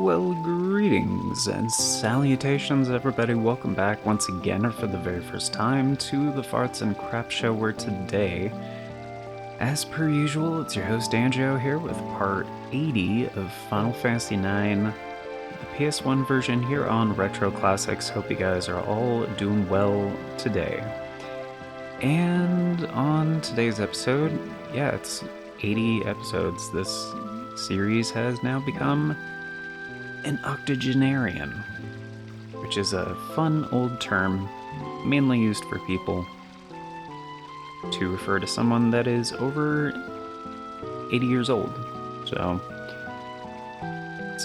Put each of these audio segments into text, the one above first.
Well, greetings and salutations, everybody. Welcome back once again, or for the very first time, to the Farts and Crap Show, where today, as per usual, it's your host Anjo here with part 80 of Final Fantasy IX, the PS1 version here on Retro Classics. Hope you guys are all doing well today. And on today's episode, yeah, it's 80 episodes. This series has now become an octogenarian, which is a fun old term mainly used for people to refer to someone that is over 80 years old. So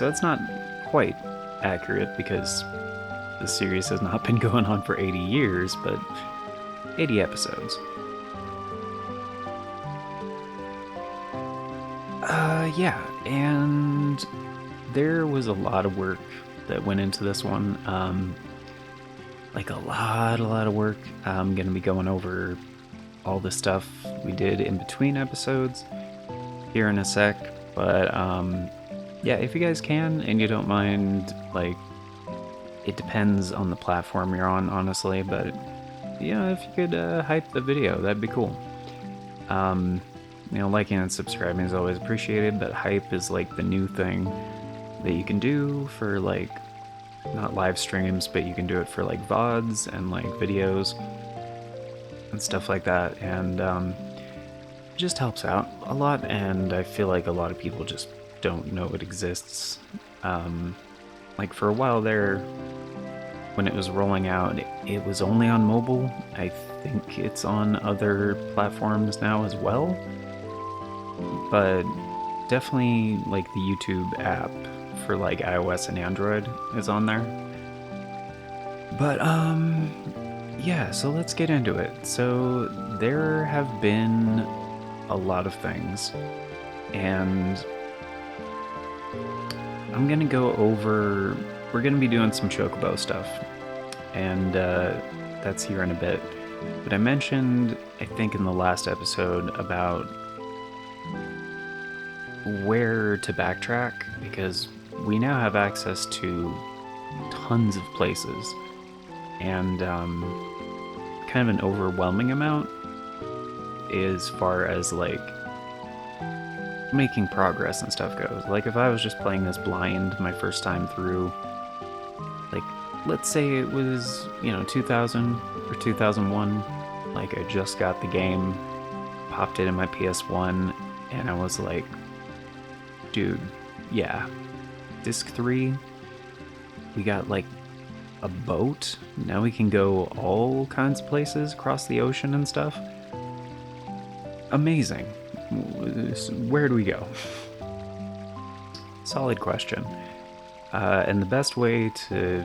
it's not quite accurate because the series has not been going on for 80 years, but 80 episodes. Yeah, and there was a lot of work that went into this one. Like a lot of work. I'm going to be going over all the stuff we did in between episodes here in a sec. But yeah, if you guys can and you don't mind, like, it depends on the platform you're on, honestly. But yeah, if you could hype the video, that'd be cool. Liking and subscribing is always appreciated, but hype is like the new thing that you can do for, like, not live streams, but you can do it for like VODs and like videos and stuff like that, and it just helps out a lot. And I feel like a lot of people just don't know it exists. Like for a while there, when it was rolling out, it was only on mobile. I think it's on other platforms now as well, but definitely like the YouTube app for like iOS and Android is on there. But yeah, so let's get into it. So there have been a lot of things, and I'm gonna go over, we're gonna be doing some Chocobo stuff, and that's here in a bit. But I mentioned, I think in the last episode, about where to backtrack, because we now have access to tons of places, and kind of an overwhelming amount as far as like making progress and stuff goes. Like if I was just playing this blind my first time through, like let's say it was 2000 or 2001, like I just got the game, popped it in my PS1, and I was like, dude, yeah, Disc 3, we got like a boat. Now we can go all kinds of places across the ocean and stuff. Amazing. Where do we go? Solid question. And the best way to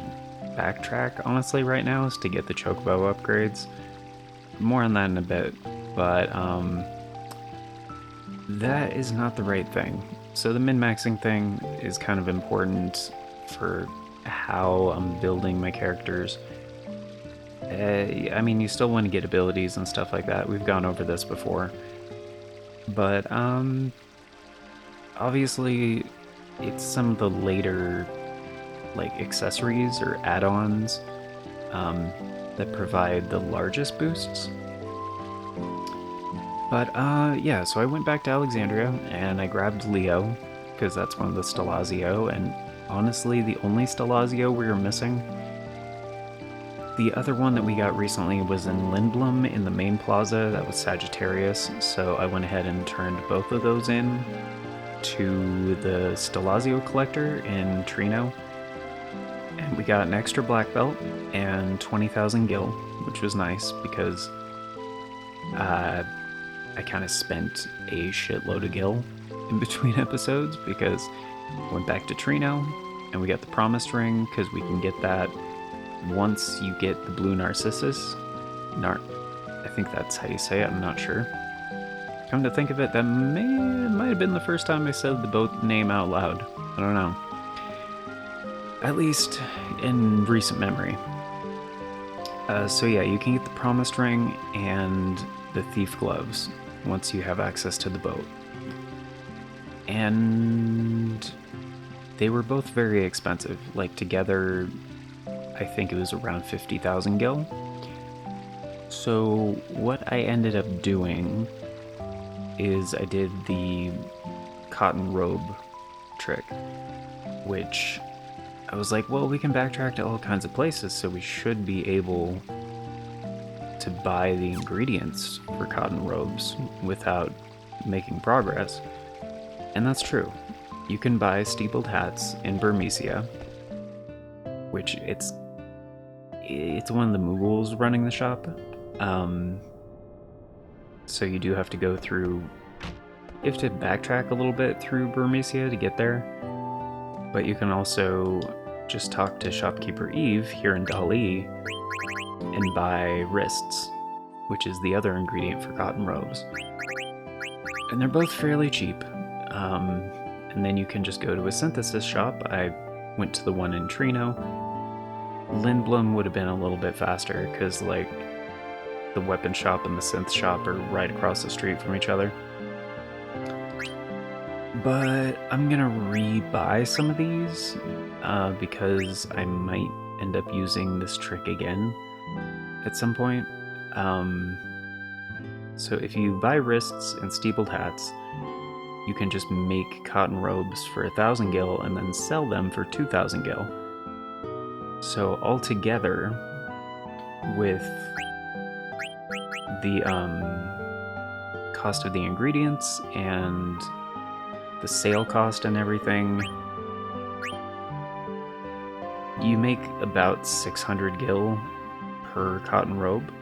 backtrack, honestly, right now is to get the Chocobo upgrades. More on that in a bit, but that is not the right thing. So the min-maxing thing is kind of important for how I'm building my characters. I mean, you still want to get abilities and stuff like that. We've gone over this before. But obviously, it's some of the later like accessories or add-ons that provide the largest boosts. But yeah, so I went back to Alexandria and I grabbed Leo, because that's one of the Stelazio, and honestly the only Stelazio we were missing. The other one that we got recently was in Lindblom in the main plaza. That was Sagittarius, so I went ahead and turned both of those in to the Stelazio collector in Trino. And we got an extra black belt and 20,000 gil, which was nice because I kind of spent a shitload of gil in between episodes, because I went back to Trino and we got the Promised Ring, because we can get that once you get the blue Narcissus. I think that's how you say it, I'm not sure. Come to think of it, that might have been the first time I said the boat name out loud. I don't know. At least in recent memory. So yeah, you can get the Promised Ring and the Thief Gloves once you have access to the boat. And they were both very expensive. Like together, I think it was around 50,000 gil. So what I ended up doing is I did the cotton robe trick, which I was like, well, we can backtrack to all kinds of places, so we should be able to buy the ingredients for cotton robes without making progress. And that's true. You can buy steepled hats in Burmecia, which it's one of the Mughals running the shop. So you do have to go through. You have to backtrack a little bit through Burmecia to get there, but you can also just talk to shopkeeper Eve here in Dali and buy wrists, which is the other ingredient for cotton robes. And they're both fairly cheap. And then you can just go to a synthesis shop. I went to the one in Trino. Lindblom would have been a little bit faster because, like, the weapon shop and the synth shop are right across the street from each other. But I'm gonna re-buy some of these because I might end up using this trick again at some point. So if you buy wrists and steepled hats, you can just make cotton robes for 1,000 gil and then sell them for 2,000 gil. So altogether, with the cost of the ingredients and the sale cost and everything, you make about 600 gil per cotton robe,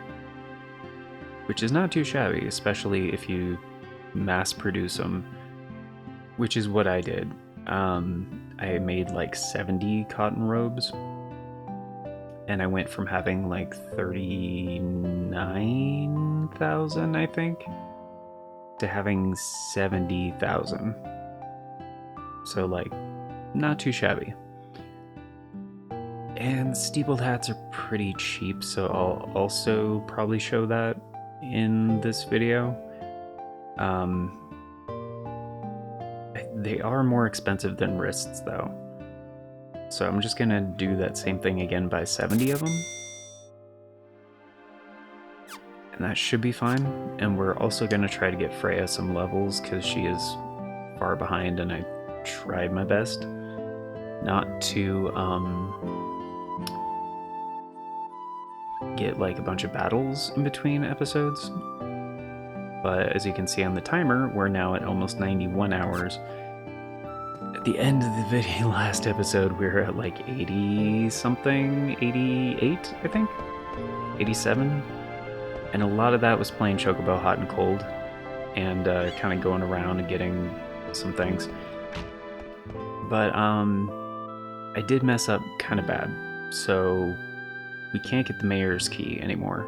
which is not too shabby, especially if you mass produce them, which is what I did. I made like 70 cotton robes, and I went from having like 39,000, I think, to having 70,000. So, like, not too shabby. And steepled hats are pretty cheap, so I'll also probably show that in this video. They are more expensive than wrists, though. So I'm just gonna do that same thing again by 70 of them. And that should be fine. And we're also gonna try to get Freya some levels, because she is far behind, and I tried my best not to get like a bunch of battles in between episodes. But as you can see on the timer, we're now at almost 91 hours. At the end of the video last episode, we were at like 80 something, 88, I think, 87. And a lot of that was playing Chocobo Hot and Cold and kind of going around and getting some things. But I did mess up kind of bad. So we can't get the mayor's key anymore.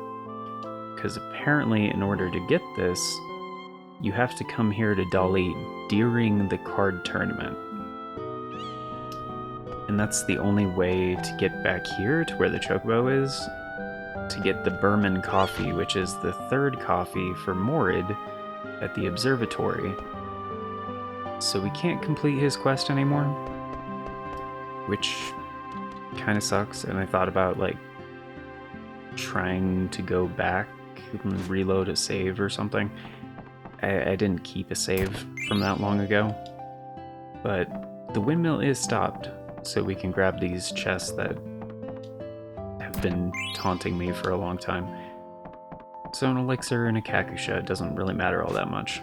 Because apparently in order to get this, you have to come here to Dali during the card tournament. And that's the only way to get back here to where the Chocobo is, to get the Berman coffee, which is the third coffee for Morid at the observatory. So we can't complete his quest anymore, which kind of sucks. And I thought about like trying to go back and reload a save or something. I didn't keep a save from that long ago, but the windmill is stopped, so we can grab these chests that have been taunting me for a long time. So an elixir and a kakusha doesn't really matter all that much.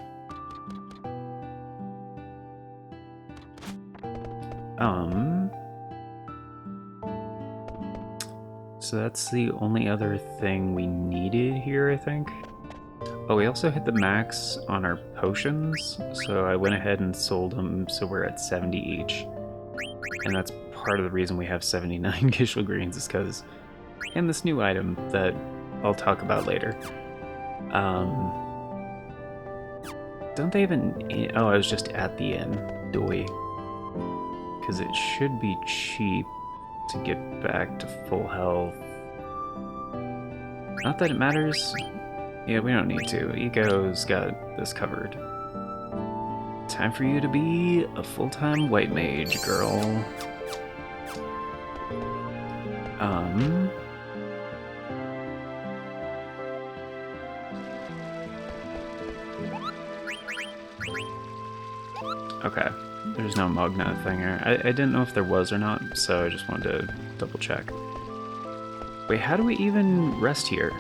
So that's the only other thing we needed here, I think. Oh, we also hit the max on our potions, so I went ahead and sold them, so we're at 70 each. And that's part of the reason we have 79 Gishel Greens, is because, and this new item that I'll talk about later. Don't they even... Oh, I was just at the inn. Doi. Because it should be cheap to get back to full health. Not that it matters. Yeah, we don't need to. Eco's got this covered. Time for you to be a full-time white mage, girl. Okay, there's no Mogna thing here. I didn't know if there was or not, so I just wanted to double check. Wait, how do we even rest here?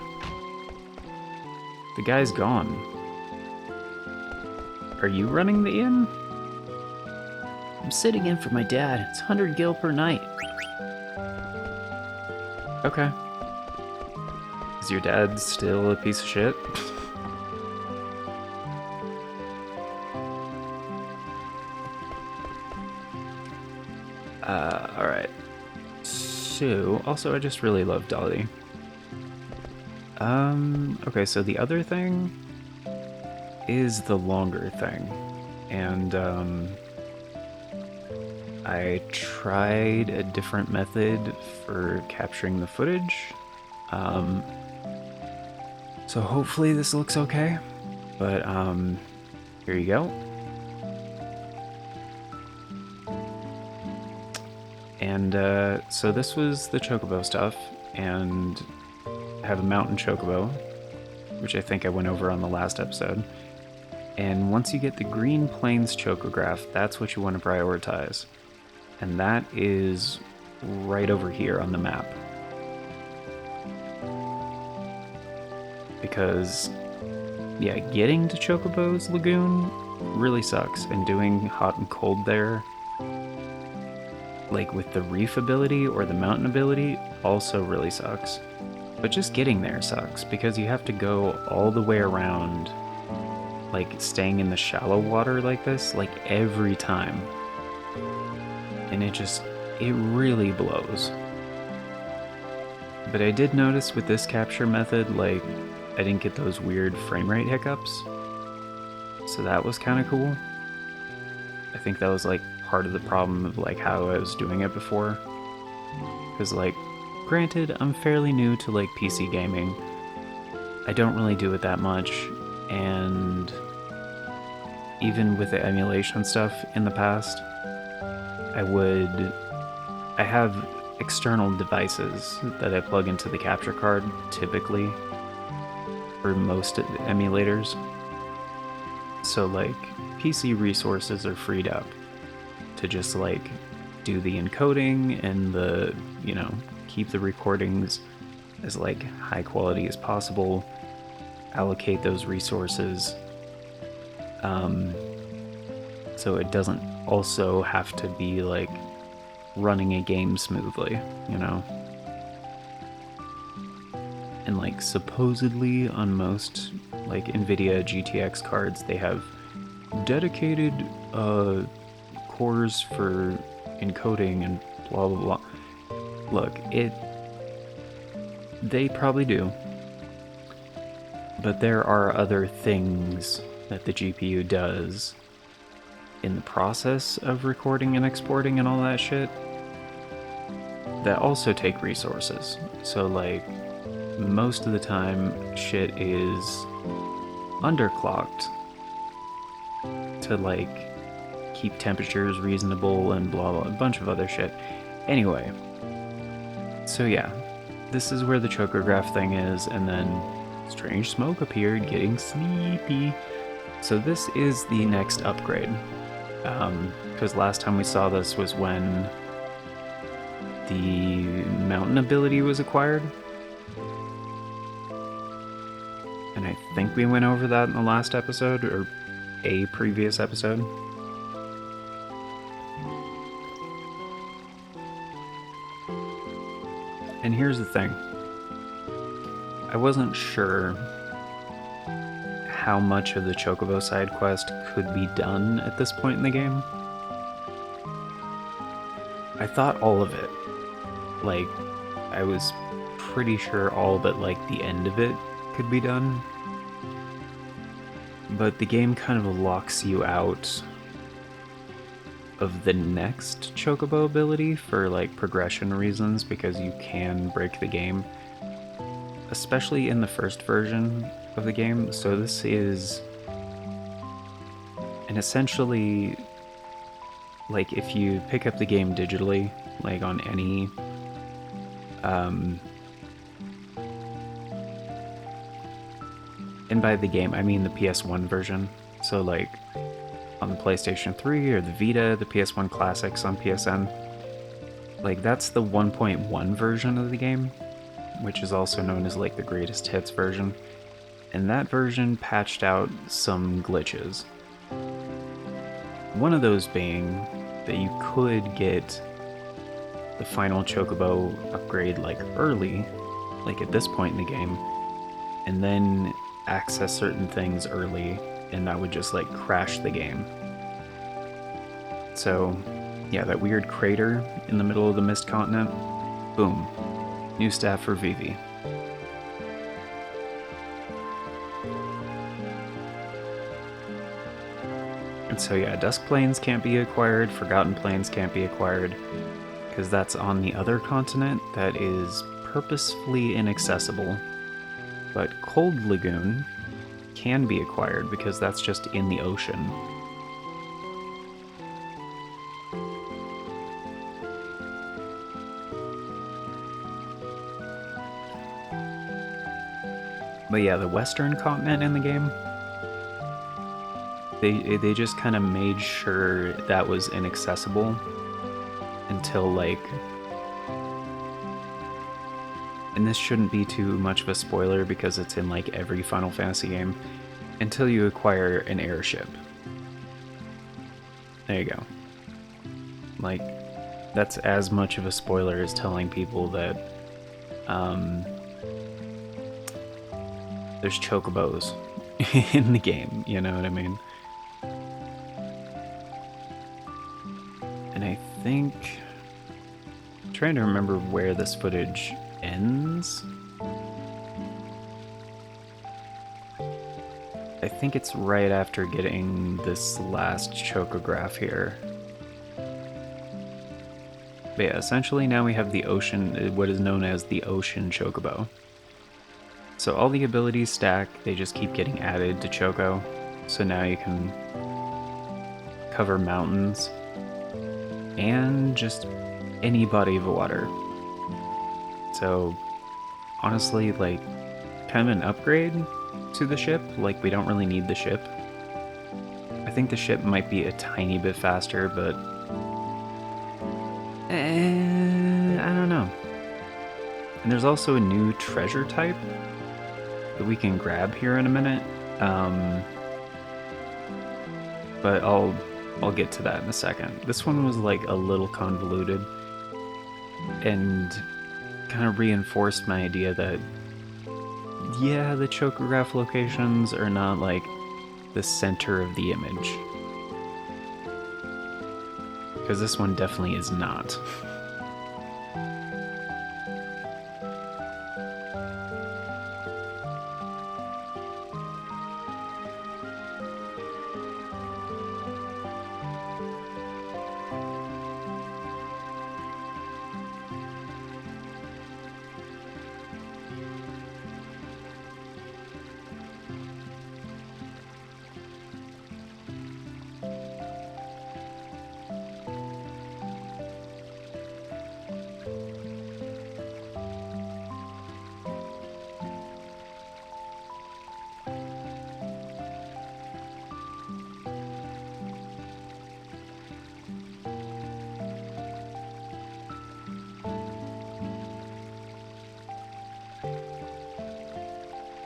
The guy's gone. Are you running the inn? I'm sitting in for my dad. It's 100 gil per night. Okay. Is your dad still a piece of shit? Alright. So, also I just really love Dolly. Okay, so the other thing is the longer thing. And, I tried a different method for capturing the footage. So hopefully this looks okay. But, here you go. And, so this was the Chocobo stuff, and I have a mountain Chocobo, which I think I went over on the last episode. And once you get the Green Plains Chocograph, that's what you want to prioritize. And that is right over here on the map. Because, yeah, getting to Chocobo's Lagoon really sucks, and doing hot and cold there, like with the reef ability or the mountain ability, also really sucks. But just getting there sucks, because you have to go all the way around, like staying in the shallow water like this, like every time. And it really blows. But I did notice with this capture method, like, I didn't get those weird frame rate hiccups. So that was kind of cool. I think that was, like, part of the problem of, like, how I was doing it before. Because, like, granted, I'm fairly new to, like, PC gaming. I don't really do it that much, and even with the emulation stuff in the past, I have external devices that I plug into the capture card, typically, for most emulators. So, like, PC resources are freed up to just, like, do the encoding and the, you know, keep the recordings as, like, high quality as possible, allocate those resources, so it doesn't also have to be, like, running a game smoothly, you know? And, like, supposedly on most, like, NVIDIA GTX cards, they have dedicated cores for encoding and blah blah blah. Look, they probably do, but there are other things that the GPU does in the process of recording and exporting and all that shit that also take resources. So, like, most of the time shit is underclocked to, like, keep temperatures reasonable and blah blah, a bunch of other shit. Anyway, so yeah, this is where the chocograph thing is, and then strange smoke appeared, getting sleepy. So this is the next upgrade, because last time we saw this was when the mountain ability was acquired, and I think we went over that in the last episode, or a previous episode. And here's the thing. I wasn't sure how much of the Chocobo side quest could be done at this point in the game. I thought all of it. Like, I was pretty sure all but, like, the end of it could be done. But the game kind of locks you out of the next Chocobo ability for, like, progression reasons, because you can break the game, especially in the first version of the game. So this is an And essentially, like, if you pick up the game digitally, like on any and by the game I mean the PS1 version, so like on the PlayStation 3 or the Vita, the PS1 classics on PSN, like that's the 1.1 version of the game, which is also known as like the greatest hits version, and that version patched out some glitches. One of those being that you could get the final Chocobo upgrade like early, like at this point in the game, and then access certain things early, and that would just like crash the game. So yeah, that weird crater in the middle of the Mist Continent, boom, new staff for Vivi. And so yeah, Dusk Plains can't be acquired, Forgotten Plains can't be acquired, because that's on the other continent that is purposefully inaccessible. But Cold Lagoon can be acquired because that's just in the ocean. But yeah, the western continent in the game, they just kind of made sure that was inaccessible until like, and this shouldn't be too much of a spoiler because it's in like every Final Fantasy game, until you acquire an airship. There you go. Like, that's as much of a spoiler as telling people that there's chocobos in the game, you know what I mean? And I think, I'm trying to remember where this footage ends. I think it's right after getting this last chocograph here. But yeah, essentially now we have the ocean, what is known as the ocean chocobo. So all the abilities stack, they just keep getting added to Choco. So now you can cover mountains and just any body of water. So honestly, like, kind of an upgrade to the ship. Like, we don't really need the ship. I think the ship might be a tiny bit faster, but I don't know. And there's also a new treasure type that we can grab here in a minute. But I'll get to that in a second. This one was like a little convoluted and kind of reinforced my idea that, yeah, the chocograph locations are not like the center of the image. Because this one definitely is not.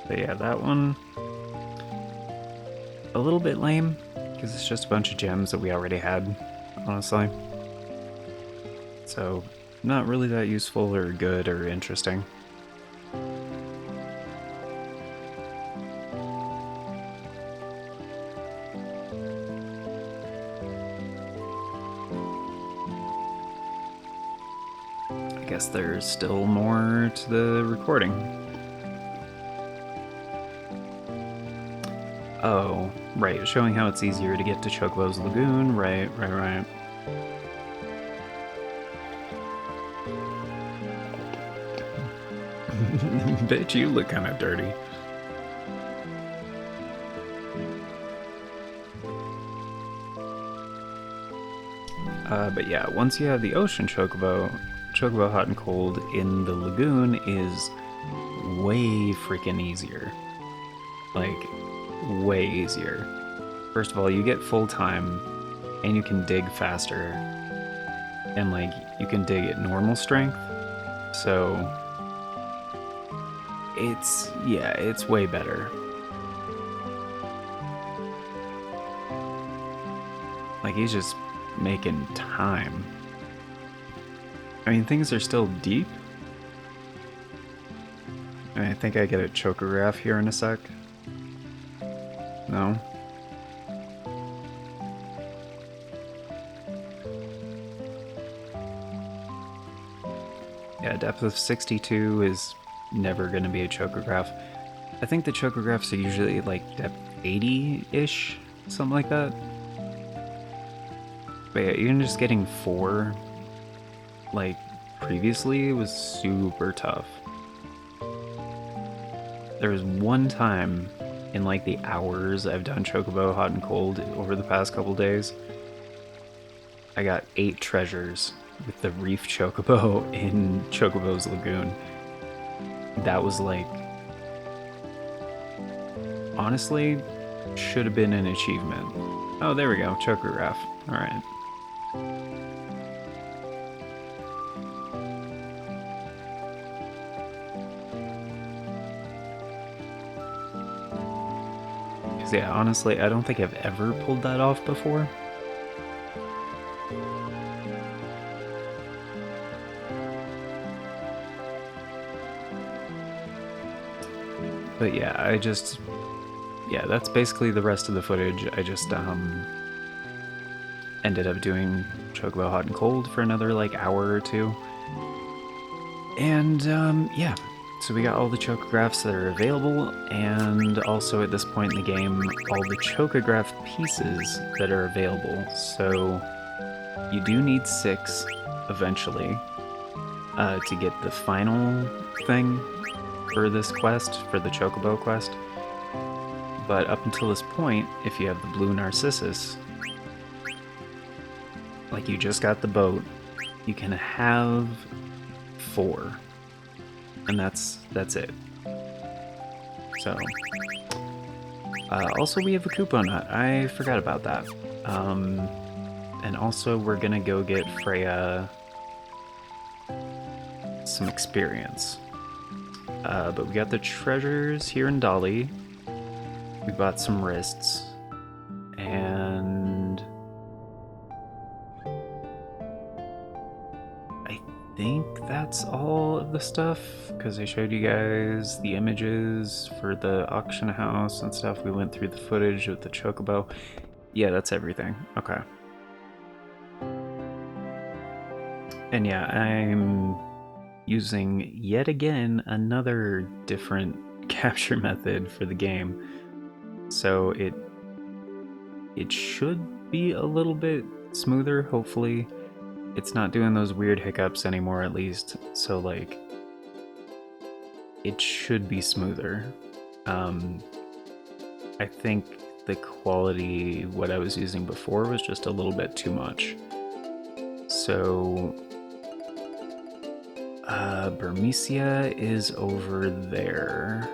But yeah, that one, a little bit lame, because it's just a bunch of gems that we already had, honestly. So, not really that useful or good or interesting. I guess there's still more to the recording. Oh, right, showing how it's easier to get to Chocobo's Lagoon, right. Bitch, you look kind of dirty. But yeah, once you have the ocean chocobo, chocobo hot and cold in the lagoon is way freaking easier. Like, way easier. First of all, you get full time, and you can dig faster, and like you can dig at normal strength. So it's way better. Like he's just making time. I mean, things are still deep. I think I get a chocograph here in a sec. No? Yeah, depth of 62 is never going to be a chocograph. I think the chocographs are usually like depth 80-ish, something like that. But yeah, even just getting 4, like, previously was super tough. There was one time in like the hours I've done Chocobo Hot and Cold over the past couple days, I got 8 treasures with the Reef Chocobo in Chocobo's Lagoon. That was like, honestly, should have been an achievement. Oh, there we go, Chocograph. Alright. Yeah, honestly, I don't think I've ever pulled that off before. But yeah, yeah, that's basically the rest of the footage. I just ended up doing Chocobo Hot and Cold for another like hour or two. And yeah, so we got all the chocographs that are available, and also at this point in the game, all the chocograph pieces that are available. So you do need 6 eventually to get the final thing for this quest, for the Chocobo quest. But up until this point, if you have the blue Narcissus, like you just got the boat, you can have 4. And that's it. So, also we have a coupon nut. I forgot about that. And also we're gonna go get Freya some experience. But we got the treasures here in Dolly. We bought some wrists. And I think that's all of the stuff, because I showed you guys the images for the auction house and stuff. We went through the footage with the Chocobo. Yeah, that's everything. Okay. And yeah, I'm using yet again another different capture method for the game. So it should be a little bit smoother, hopefully. It's not doing those weird hiccups anymore, at least. So like it should be smoother. I think the quality what I was using before was just a little bit too much. So Burmecia is over there.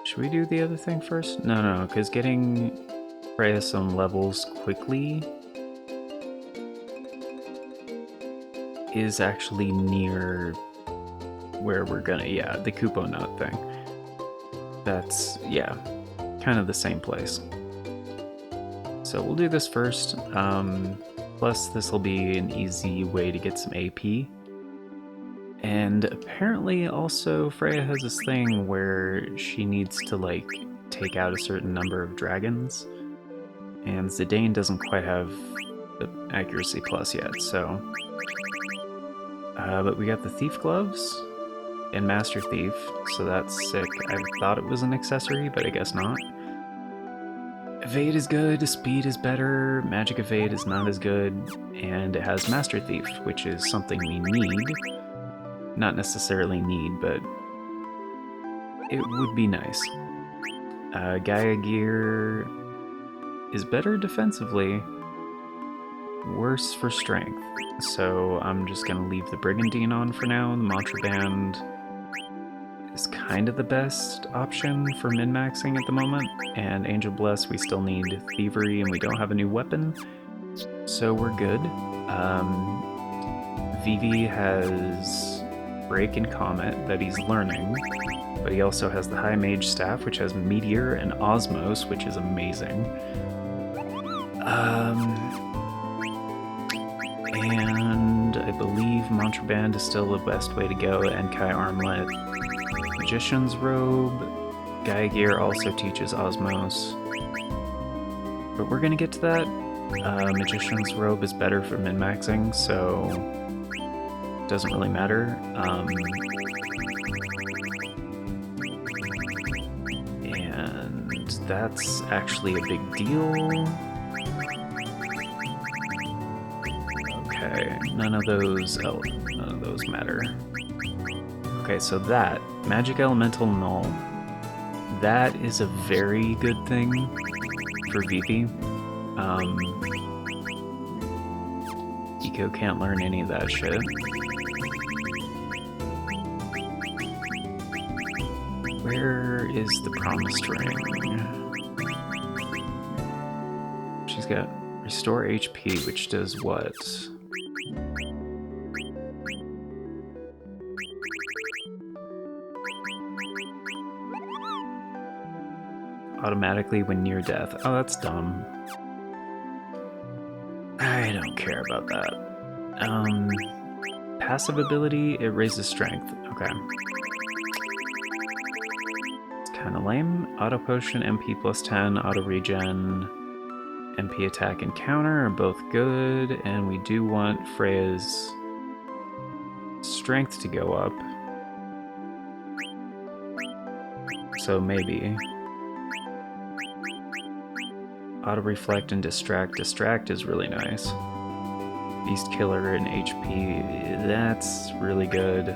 Should we do the other thing first? No, because getting Freya some levels quickly is actually near where we're gonna, yeah, the Kupo Nut thing. That's, yeah, kind of the same place. So we'll do this first. Plus, this will be an easy way to get some AP. And apparently also Freya has this thing where she needs to like take out a certain number of dragons, and Zidane doesn't quite have the accuracy plus yet, so but we got the Thief Gloves and Master Thief, so that's sick. I thought it was an accessory, but I guess not. Evade is good, Speed is better, Magic Evade is not as good, and it has Master Thief, which is something we need. Not necessarily need, but it would be nice. Gaia Gear is better defensively, worse for strength. So I'm just gonna leave the Brigandine on for now. The Mantra Band is kind of the best option for min-maxing at the moment. And Angel Bless, we still need Thievery and we don't have a new weapon. So we're good. Vivi has Break and Comet that he's learning, but he also has the High Mage Staff, which has Meteor and Osmos, which is amazing. And I believe Mantra Band is still the best way to go, and Kai Armlet. Magician's Robe. Gaia Gear also teaches Osmos. But we're gonna get to that. Magician's Robe is better for min-maxing, so it doesn't really matter. And that's actually a big deal. Okay, none of those matter. Okay, so that Magic Elemental Null, that is a very good thing for Vivi. Eco can't learn any of that shit. Where is the Promised Ring? She's got Restore HP, which does what? Automatically when near death. Oh, that's dumb. I don't care about that. Passive ability, it raises strength. Okay. It's kind of lame. Auto Potion, MP plus 10, Auto Regen, MP attack and counter are both good, and we do want Freya's strength to go up. So maybe. Auto Reflect and Distract. Distract is really nice. Beast Killer and HP, that's really good.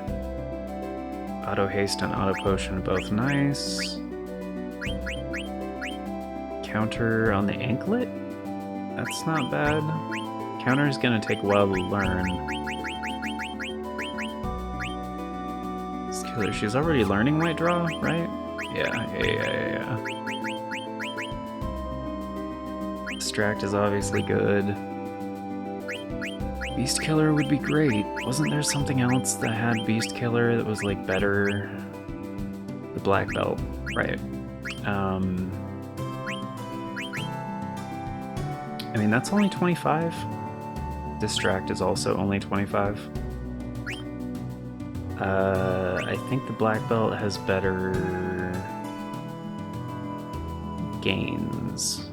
Auto Haste and Auto Potion, both nice. Counter on the Anklet? That's not bad. Counter is gonna take a while to learn. Beast Killer, she's already learning White Draw, right? Yeah. Distract is obviously good. Beast Killer would be great. Wasn't there something else that had Beast Killer that was like better? The Black Belt, right. I mean, that's only 25. Distract is also only 25. I think the Black Belt has better gains.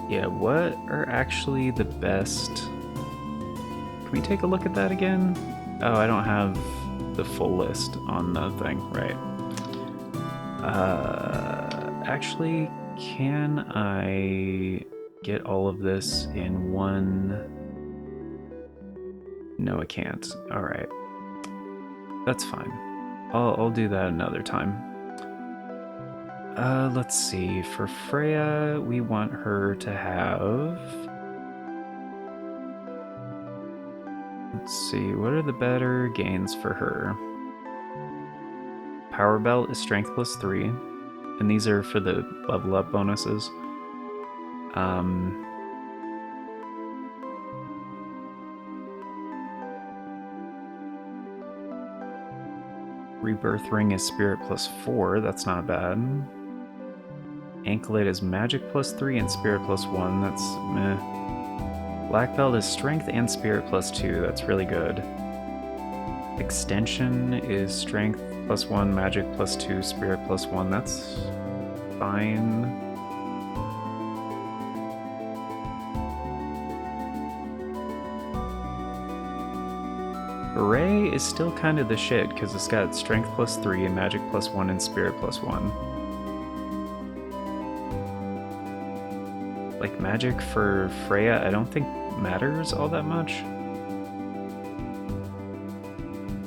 Yeah, what are actually the best? Can we take a look at that again? Oh, I don't have the full list on the thing, right. Actually, can I get all of this in one? No, I can't. Alright. That's fine. I'll do that another time. Let's see. For Freya, we want her to have... Let's see, what are the better gains for her? Power Belt is Strength plus 3, and these are for the level up bonuses. Rebirth Ring is Spirit plus 4, that's not bad. Anklet is Magic plus 3 and Spirit plus 1, that's meh. Black Belt is Strength and Spirit plus 2, that's really good. Extension is Strength plus 1, Magic plus 2, Spirit plus 1, that's fine. Array is still kind of the shit, because it's got Strength plus 3 and Magic plus 1 and Spirit plus 1. Like, Magic for Freya I don't think matters all that much.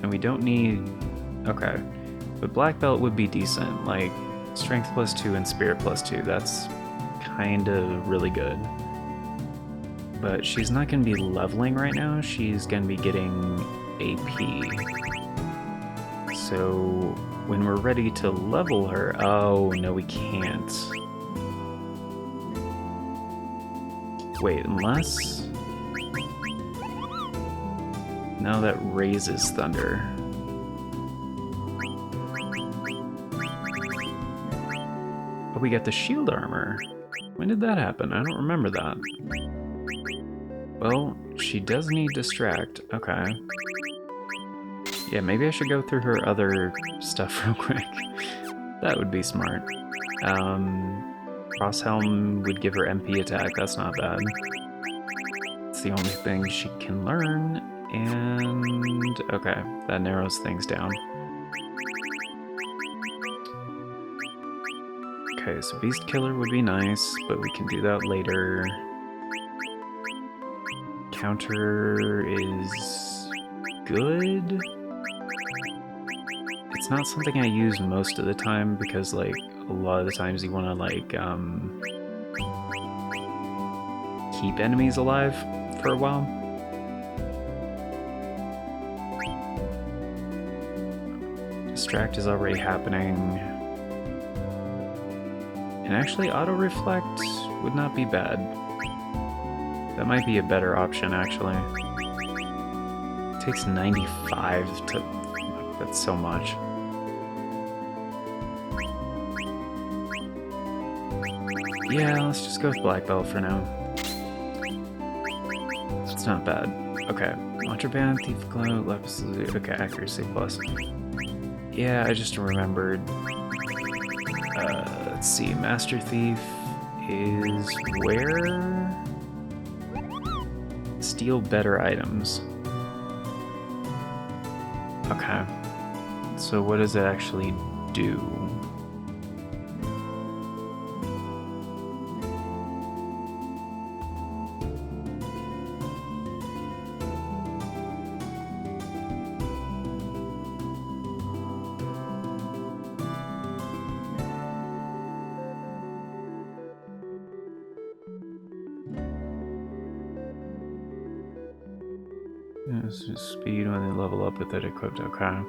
And we don't need... Okay. But Black Belt would be decent, like Strength plus 2 and Spirit plus 2, that's kind of really good. But she's not going to be leveling right now, she's going to be getting AP. So when we're ready to level her... Oh, no, we can't. Wait, unless... No, that raises thunder. Oh, we got the shield armor. When did that happen? I don't remember that. Well, she does need distract. Okay. Yeah, maybe I should go through her other stuff real quick. That would be smart. Crosshelm would give her MP attack. That's not bad. It's the only thing she can learn. And... okay, that narrows things down. Okay, so Beast Killer would be nice, but we can do that later. Counter is good. It's not something I use most of the time because, like, a lot of the times you want to, like, keep enemies alive for a while. Distract is already happening. And actually, auto-reflect would not be bad. That might be a better option, actually. It takes 95 to... That's so much. Yeah, let's just go with Black Belt for now. It's not bad. Okay. Contraband, Thief Glow, Lapis Lazuli. Okay, accuracy plus. Yeah, I just remembered. Let's see. Master Thief is where? Steal better items. Okay. So what does it actually do? This is speed when they level up with it equipped. Okay.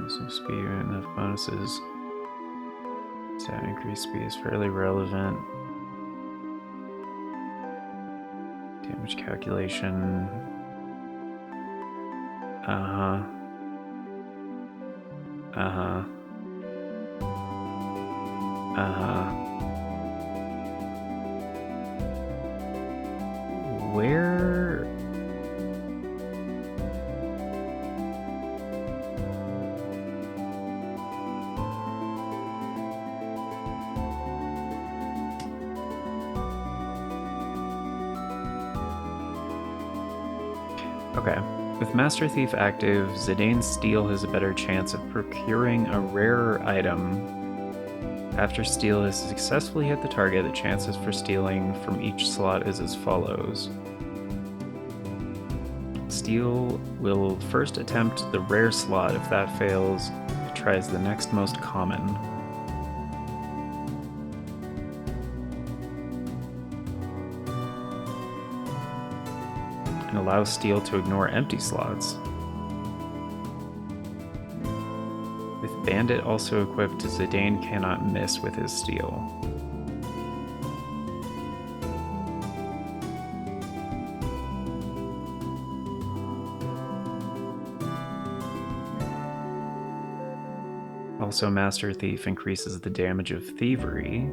Some speed and enough bonuses. So increased speed is fairly relevant. Damage calculation. Uh-huh. Uh-huh. Uh-huh. Where... Okay. With Master Thief active, Zidane's Steel has a better chance of procuring a rarer item. After Steel has successfully hit the target, the chances for stealing from each slot is as follows. Steel will first attempt the rare slot. If that fails, it tries the next most common. And allows Steel to ignore empty slots. With Bandit also equipped, Zidane cannot miss with his Steel. Also, Master Thief increases the damage of thievery.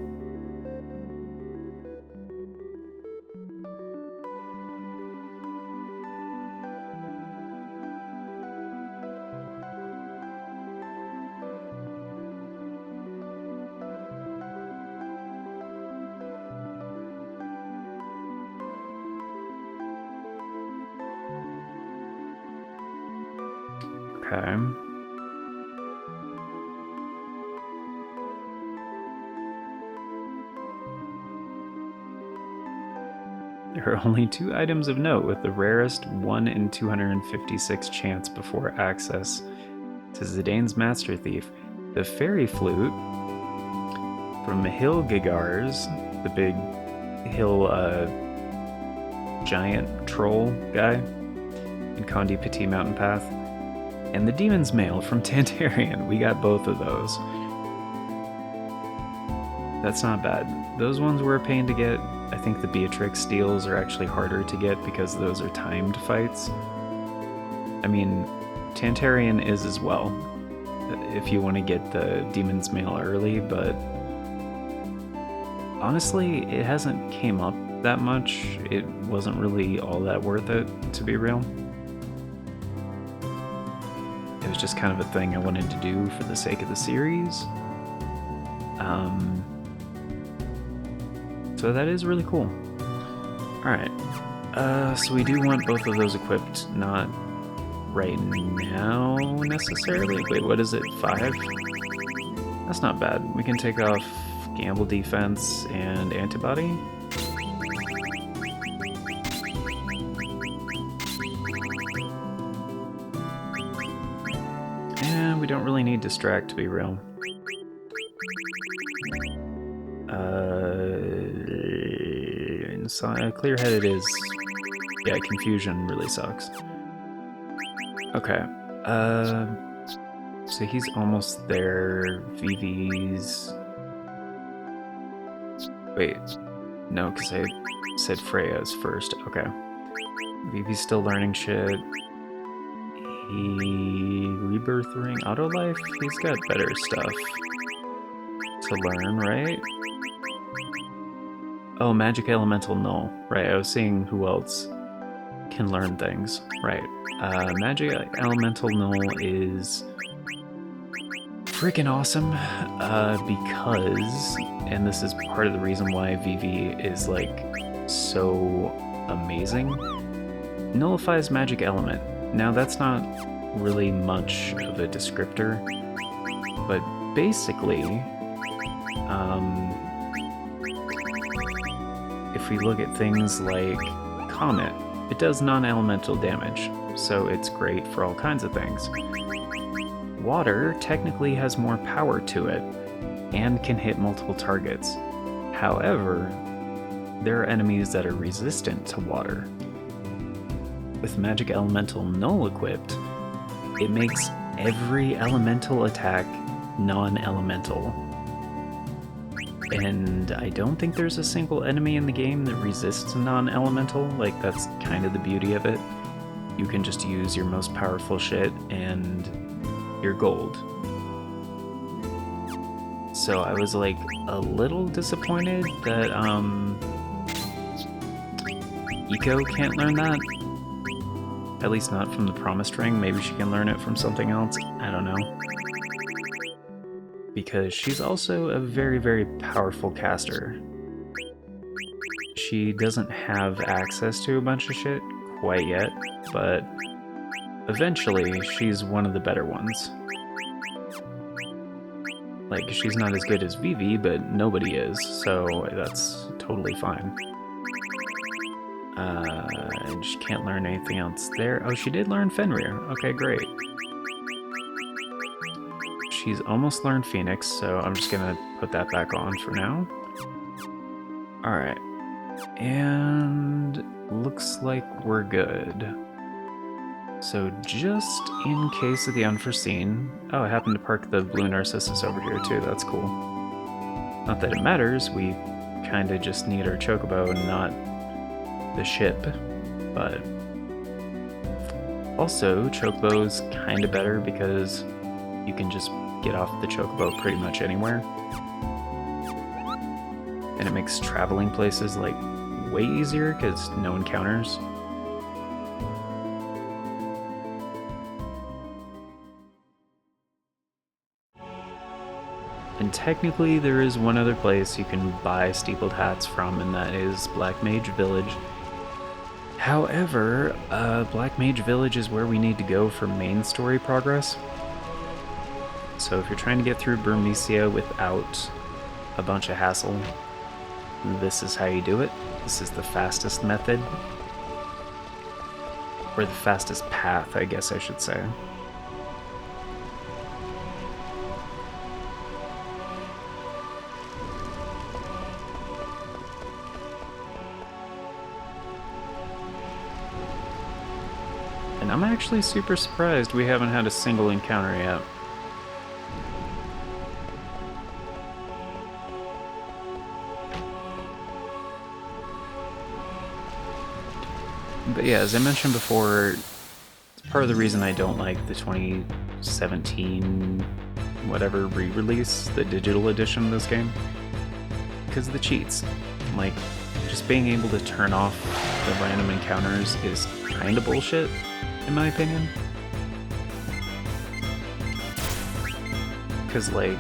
Okay. There are only 2 items of note, with the rarest 1 in 256 chance before access to Zidane's Master Thief. The Fairy Flute from Hilgigars, the big hill giant troll guy in Condi Petit Mountain Path, and the Demon's Mail from Tantarian. We got both of those. That's not bad. Those ones were a pain to get. I think the Beatrix deals are actually harder to get because those are timed fights. I mean, Tantarian is as well, if you want to get the Demon's Mail early, but honestly, it hasn't came up that much. It wasn't really all that worth it, to be real. It was just kind of a thing I wanted to do for the sake of the series. So that is really cool. Alright, so we do want both of those equipped, not right now necessarily. Wait, what is it, 5? That's not bad. We can take off Gamble Defense and Antibody. And we don't really need Distract, to be real. Clear-headed is... yeah, Confusion really sucks. Okay, so he's almost there. Vivi's... wait, no, because I said Freya's first. Okay. Vivi's still learning shit. Rebirth Ring, Autolife? He's got better stuff to learn, right? Oh, Magic Elemental Null. Right, I was seeing who else can learn things. Right. Magic Elemental Null is freaking awesome because, and this is part of the reason why Vivi is like so amazing, nullifies Magic Element. Now that's not really much of a descriptor, but basically, if we look at things like Comet, it does non-elemental damage, so it's great for all kinds of things. Water technically has more power to it, and can hit multiple targets. However, there are enemies that are resistant to water. With Magic Elemental Null equipped, it makes every elemental attack non-elemental. And I don't think there's a single enemy in the game that resists non-elemental. Like, that's kind of the beauty of it. You can just use your most powerful shit and you're gold. So I was like a little disappointed that Eco can't learn that. At least not from the Promised Ring. Maybe she can learn it from something else. I don't know. Because she's also a very, very powerful caster. She doesn't have access to a bunch of shit quite yet, but eventually she's one of the better ones. Like, she's not as good as Vivi, but nobody is, so that's totally fine. And she can't learn anything else there. Oh, she did learn Fenrir. Okay, great. She's almost learned Phoenix, so I'm just gonna put that back on for now. Alright. And looks like we're good. So just in case of the unforeseen... oh, I happened to park the Blue Narcissus over here too, that's cool. Not that it matters, we kinda just need our Chocobo and not the ship, but... also, Chocobo's kinda better because you can just get off the Chocobo pretty much anywhere. And it makes traveling places, like, way easier because no encounters. And technically there is one other place you can buy steepled hats from, and that is Black Mage Village. However, Black Mage Village is where we need to go for main story progress. So if you're trying to get through Burmecia without a bunch of hassle, this is how you do it. This is the fastest method. Or the fastest path, I guess I should say. And I'm actually super surprised we haven't had a single encounter yet. But yeah, as I mentioned before, it's part of the reason I don't like the 2017 whatever re-release, the digital edition of this game, because of the cheats. Like, just being able to turn off the random encounters is kind of bullshit, in my opinion. Because, like,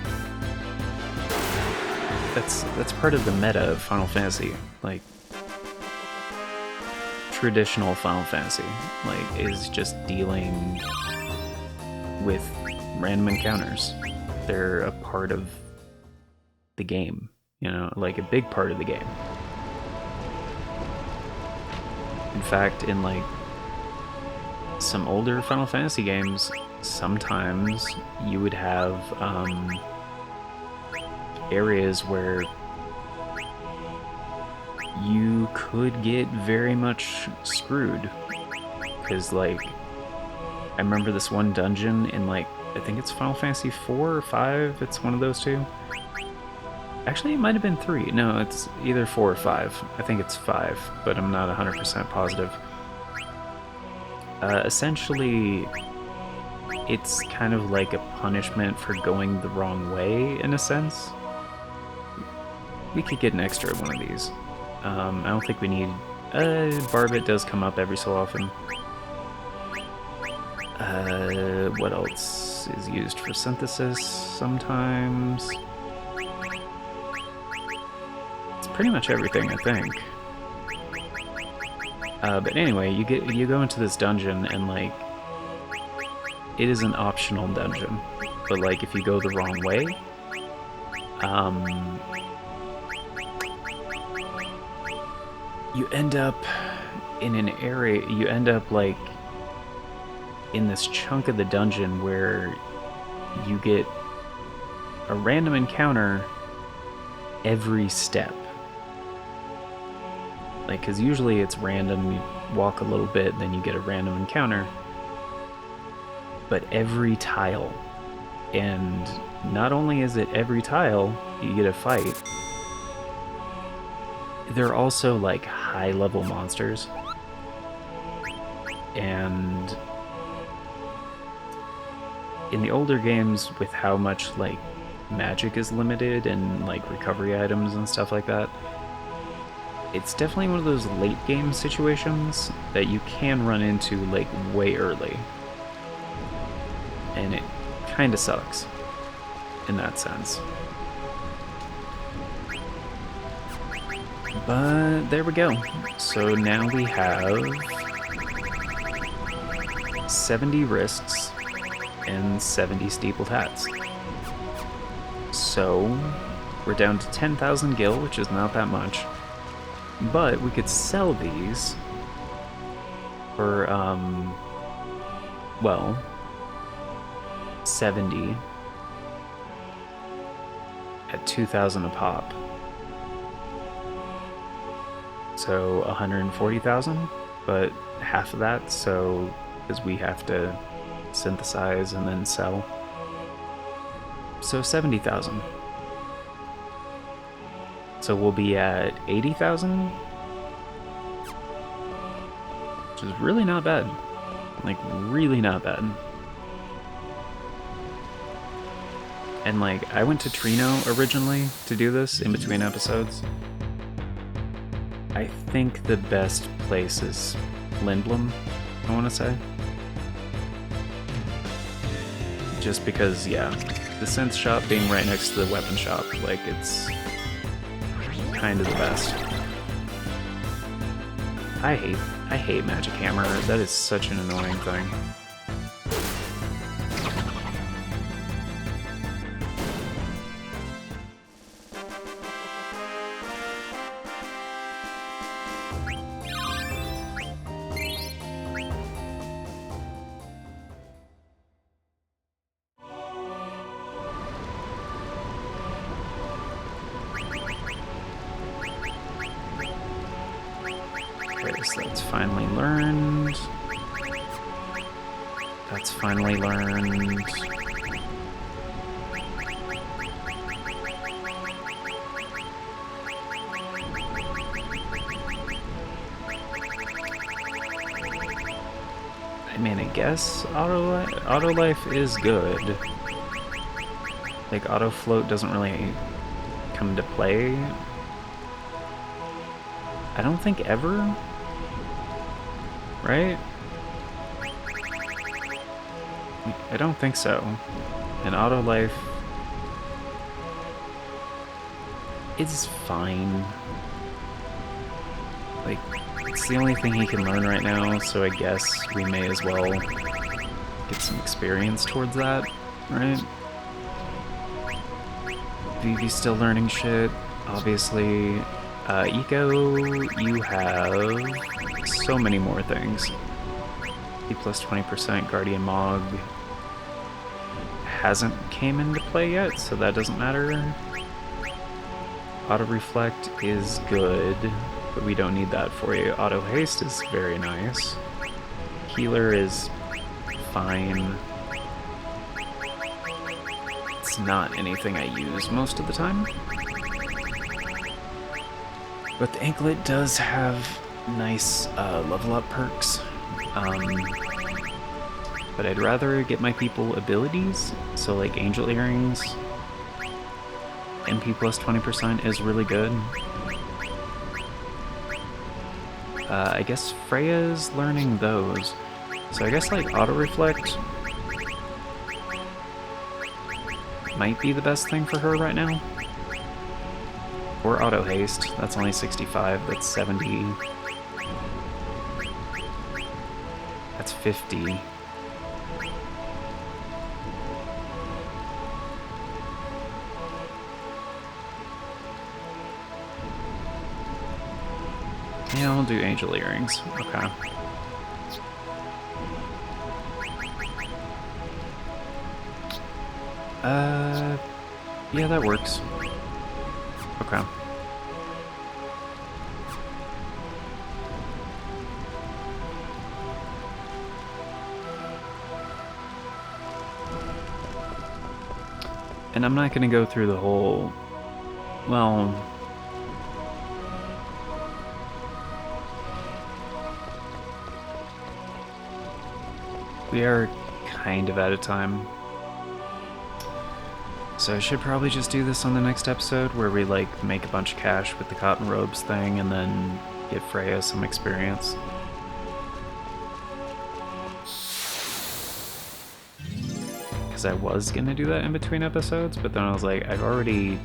that's part of the meta of Final Fantasy. Like, traditional Final Fantasy, like, is just dealing with random encounters. They're a part of the game, you know, like a big part of the game. In fact, in like some older Final Fantasy games, sometimes you would have areas where you could get very much screwed. Because, like, I remember this one dungeon in, like, I think it's Final Fantasy 4 or 5, it's one of those two. Actually, it might have been 3. No, it's either 4 or 5. I think it's 5, but I'm not 100% positive. Essentially, it's kind of like a punishment for going the wrong way, in a sense. We could get an extra one of these. I don't think we need... Barbet does come up every so often. What else is used for synthesis sometimes? It's pretty much everything, I think. But anyway, you go into this dungeon and, like, it is an optional dungeon. But, like, if you go the wrong way, you end up in an area, you end up, like, in this chunk of the dungeon where you get a random encounter every step. Like, because usually it's random, you walk a little bit, then you get a random encounter. But every tile. And not only is it every tile, you get a fight, they're also, like, high-level monsters. And in the older games, with how much, like, magic is limited and, like, recovery items and stuff like that, it's definitely one of those late-game situations that you can run into, like, way early. And it kind of sucks in that sense. But there we go. So now we have 70 wrists and 70 steepled hats. So we're down to 10,000 gil, which is not that much. But we could sell these for, well, 70 at 2,000 a pop. So 140,000, but half of that, so because we have to synthesize and then sell. So 70,000. So we'll be at 80,000, which is really not bad. Like, really not bad. And, like, I went to Trino originally to do this in between episodes. I think the best place is Lindblom, I want to say. Just because, yeah, the synth shop being right next to the weapon shop, like, it's kind of the best. I hate Magic Hammer. That is such an annoying thing. Yes, that's finally learned. That's finally learned. I mean, I guess auto life is good. Like, auto float doesn't really come into play. I don't think ever, right? I don't think so. And auto life is fine. Like, it's the only thing he can learn right now, so I guess we may as well get some experience towards that, right? Vivi's still learning shit, obviously. Eco, you have so many more things. E plus 20%, Guardian Mog hasn't came into play yet, so that doesn't matter. Auto Reflect is good, but we don't need that for you. Auto Haste is very nice. Healer is fine. It's not anything I use most of the time. But the Anklet does have nice level up perks. But I'd rather get my people abilities, so like Angel Earrings, MP plus 20% is really good. I guess Freya's learning those. So I guess like Auto Reflect might be the best thing for her right now. Or Auto Haste, that's only 65, that's 70. That's 50. Yeah, I'll do Angel Earrings. Okay. Yeah, that works. Okay. And I'm not gonna go through the whole... Well... We are kind of out of time. So I should probably just do this on the next episode, where we, like, make a bunch of cash with the cotton robes thing, and then give Freya some experience. Because I was gonna do that in between episodes, but then I was like, I already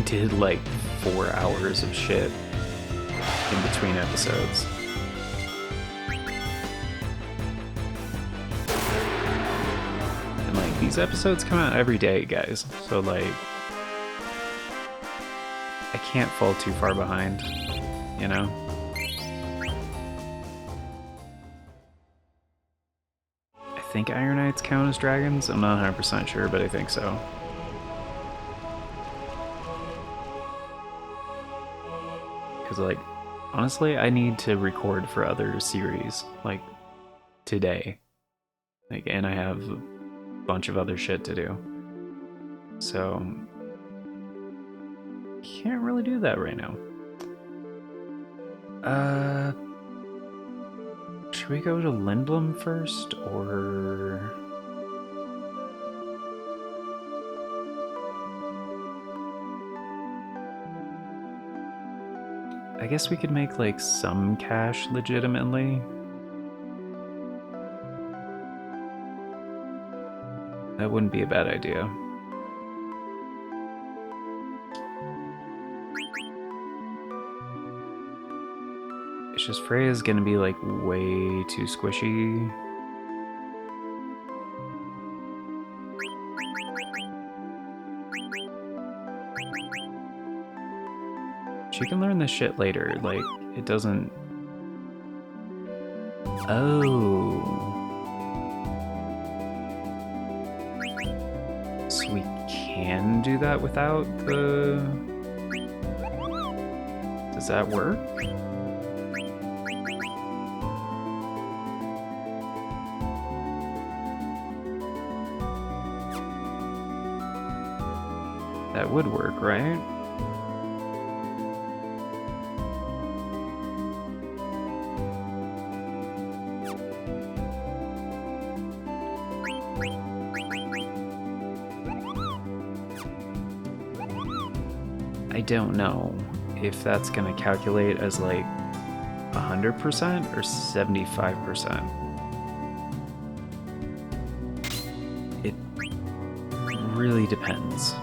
did, like, 4 hours of shit in between episodes. These episodes come out every day, guys, so like I can't fall too far behind, you know? I think Iron Knights count as dragons. I'm not 100% sure, but I think so. Because, like, honestly, I need to record for other series, like, today. Like, and I have bunch of other shit to do, so can't really do that right now. Should we go to Lindblom first, or I guess we could make like some cash legitimately. That wouldn't be a bad idea. It's just Freya's gonna be like way too squishy. She can learn this shit later, like, it doesn't... Oh... So we can do that without the... Does that work? That would work, right? I don't know if that's gonna calculate as like 100% or 75%. It really depends.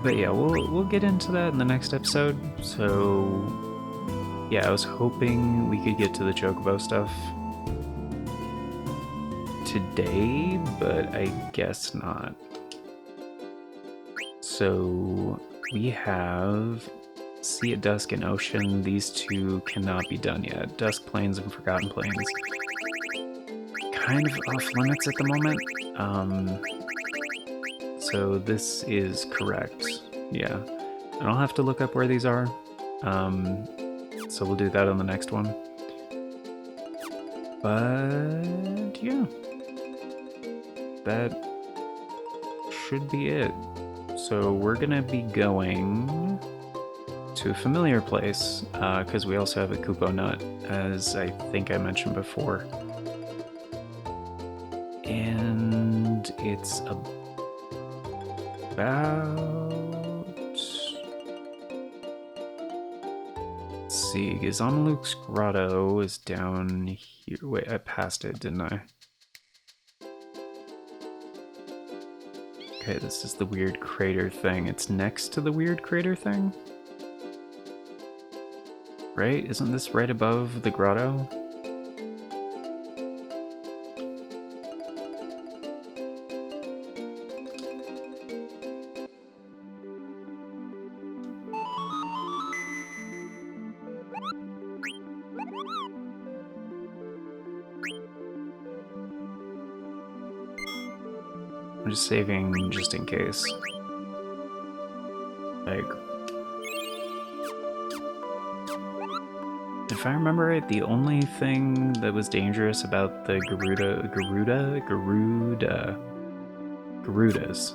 But yeah, we'll get into that in the next episode. So yeah, I was hoping we could get to the Chocobo stuff today, but I guess not. So we have Sea at Dusk and Ocean. These two cannot be done yet. Dusk Plains and Forgotten Plains. Kind of off limits at the moment. So this is correct. Yeah. And I'll have to look up where these are. So we'll do that on the next one. But yeah. That should be it. So we're gonna be going to a familiar place, because we also have a Kupo Nut, as I think I mentioned before. And it's about... Let's see, Gizamaluke's Grotto is down here. Wait, I passed it, didn't I? Okay, this is the weird crater thing. It's next to the weird crater thing? Right? Isn't this right above the grotto? I'm just saving just in case. Like, if I remember right, the only thing that was dangerous about the Garudas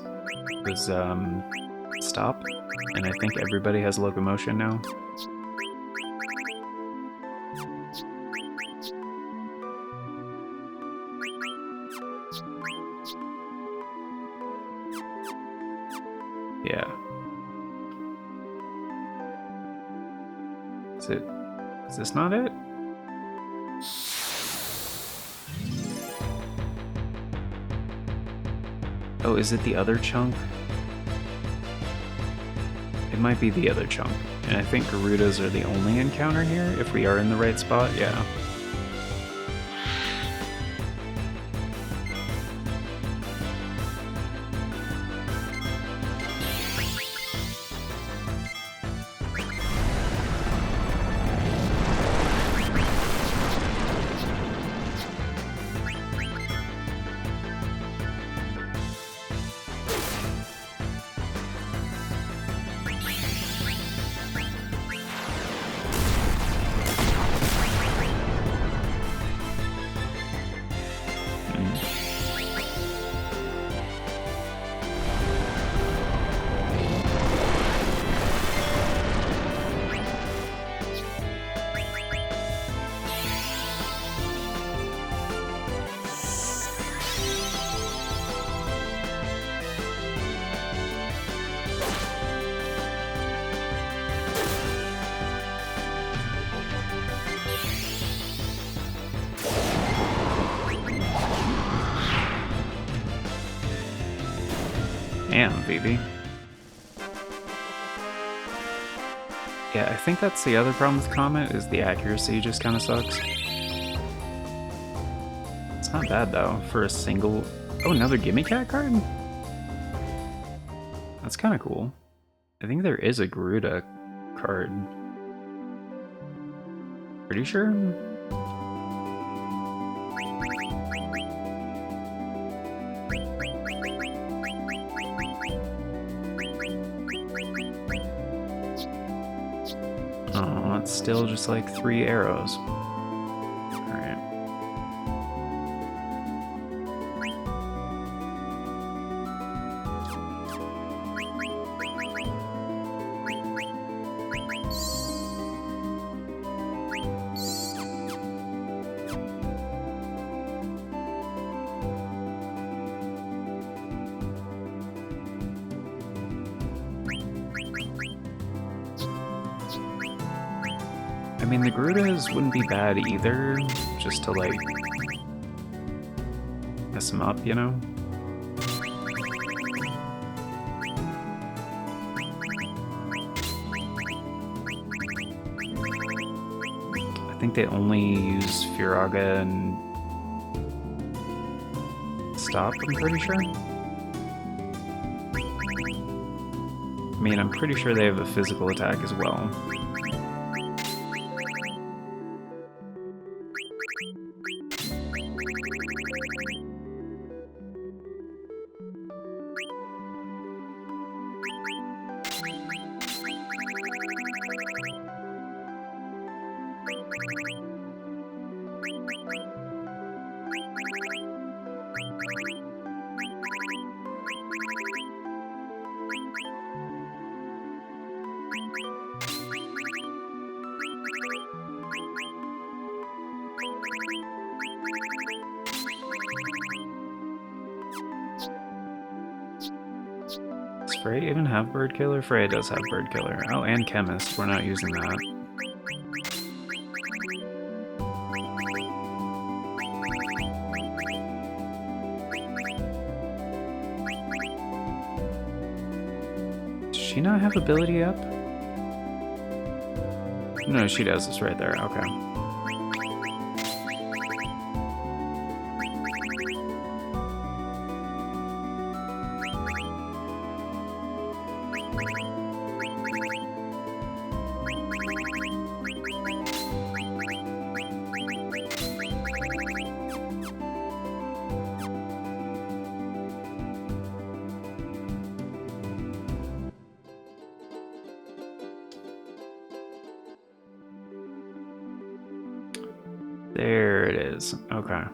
was stop, and I think everybody has locomotion now. Yeah. Is this not it? Oh, is it the other chunk? It might be the other chunk. And I think Garudas are the only encounter here, if we are in the right spot, yeah. Damn, baby. Yeah, I think that's the other problem with Comet, is the accuracy just kind of sucks. It's not bad, though, for a single... Oh, another Gimme Cat card? That's kind of cool. I think there is a Garuda card. Pretty sure? that's still just like 3 arrows. Alright. I mean, the Garudas wouldn't be bad either, just to, like, mess them up, you know? I think they only use Firaga and Stop, I'm pretty sure. I mean, I'm pretty sure they have a physical attack as well. Does Frey even have Bird Killer? Frey does have Bird Killer. Oh, and Chemist. We're not using that. Does she not have ability up? No, she does. It's right there. Okay. There it is. Okay. I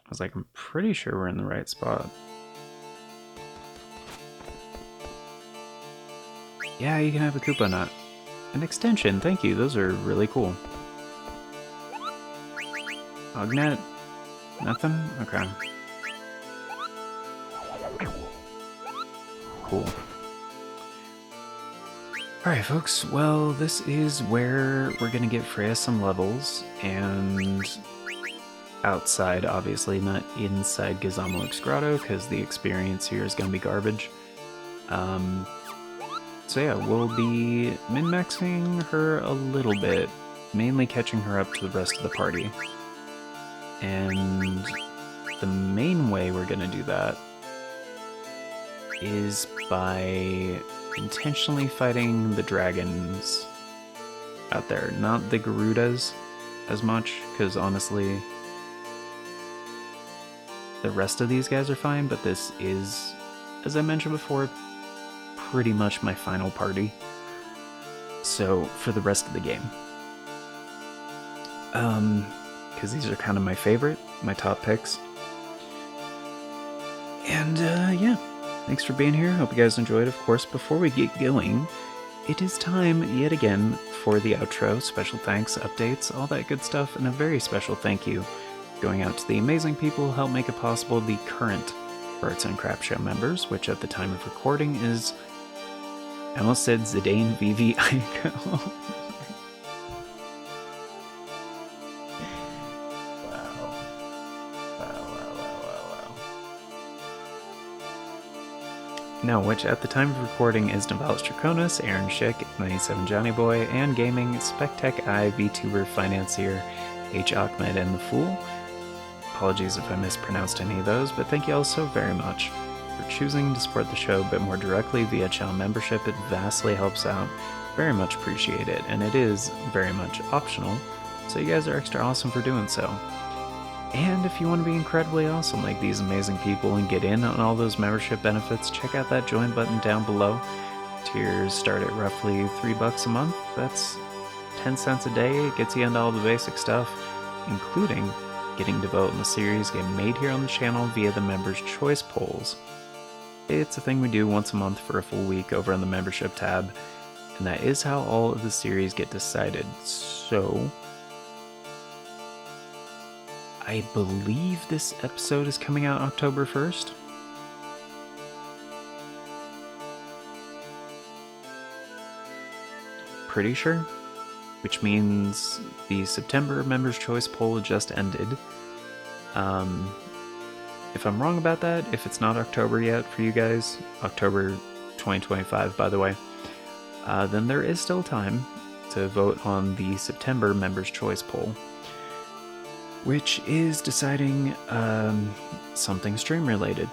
was like, I'm pretty sure we're in the right spot. Yeah, you can have a Koopa Nut. An extension, thank you. Those are really cool. Ognet? Nothing? Okay. Cool. Alright folks, well this is where we're gonna get Freya some levels, and outside obviously, not inside Gazamaluk's Grotto, because the experience here is gonna be garbage. So yeah, we'll be min-maxing her a little bit, mainly catching her up to the rest of the party. And the main way we're gonna do that is by intentionally fighting the dragons out there, not the Garudas as much, because honestly the rest of these guys are fine, but this is, as I mentioned before, pretty much my final party, so for the rest of the game, because these are kind of my favorite, my top picks. And yeah, thanks for being here. Hope you guys enjoyed. Of course, before we get going, it is time yet again for the outro. Special thanks, updates, all that good stuff, and a very special thank you going out to the amazing people who help make it possible, the current Arts and Crap Show members, which at the time of recording is, I almost said Zidane VV Aiko. No, which at the time of recording is Navalis Draconis, Aaron Schick, 97 Johnny Boy, and Gaming, Spectech I, VTuber, Financier, H. Ahmed, and The Fool. Apologies if I mispronounced any of those, but thank you all so very much for choosing to support the show a bit more directly via channel membership. It vastly helps out. Very much appreciate it, and it is very much optional, so you guys are extra awesome for doing so. And if you want to be incredibly awesome like these amazing people and get in on all those membership benefits, check out that join button down below. Tiers start at roughly $3 a month. That's 10 cents a day. It gets you into all the basic stuff, including getting to vote in the series getting made here on the channel via the Members' Choice polls. It's a thing we do once a month for a full week over on the membership tab, and that is how all of the series get decided. So, I believe this episode is coming out October 1st. Pretty sure. Which means the September Members' Choice poll just ended. If I'm wrong about that, if it's not October yet for you guys, October 2025 by the way, then there is still time to vote on the September Members' Choice poll, which is deciding something stream related.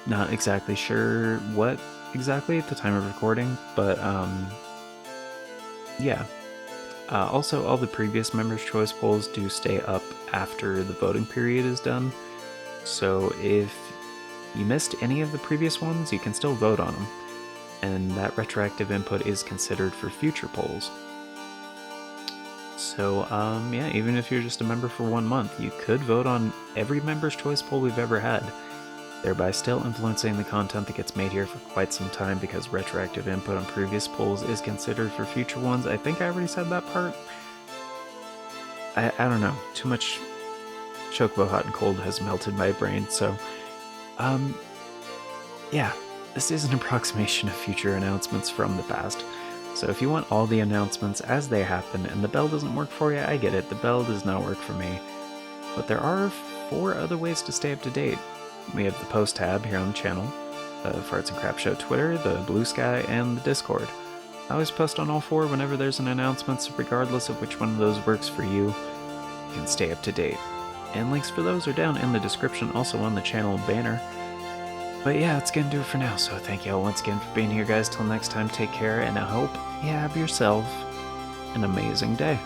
Not exactly sure what exactly at the time of recording, but yeah. Also, all the previous Members' Choice polls do stay up after the voting period is done, so if you missed any of the previous ones, you can still vote on them, and that retroactive input is considered for future polls. So, yeah, even if you're just a member for 1 month, you could vote on every Members' Choice poll we've ever had, thereby still influencing the content that gets made here for quite some time, because retroactive input on previous polls is considered for future ones. I think I already said that part. I don't know. Too much Chocobo Hot and Cold has melted my brain, so... yeah, this is an approximation of future announcements from the past. So if you want all the announcements as they happen and the bell doesn't work for you, I get it. The bell does not work for me. But there are 4 other ways to stay up to date. We have the post tab here on the channel, the Farts and Crap Show Twitter, the Bluesky, and the Discord. I always post on all 4 whenever there's an announcement, so regardless of which one of those works for you, you can stay up to date. And links for those are down in the description, also on the channel banner. But yeah, that's gonna do it for now, so thank y'all once again for being here, guys. Till next time, take care, and I hope you have yourself an amazing day.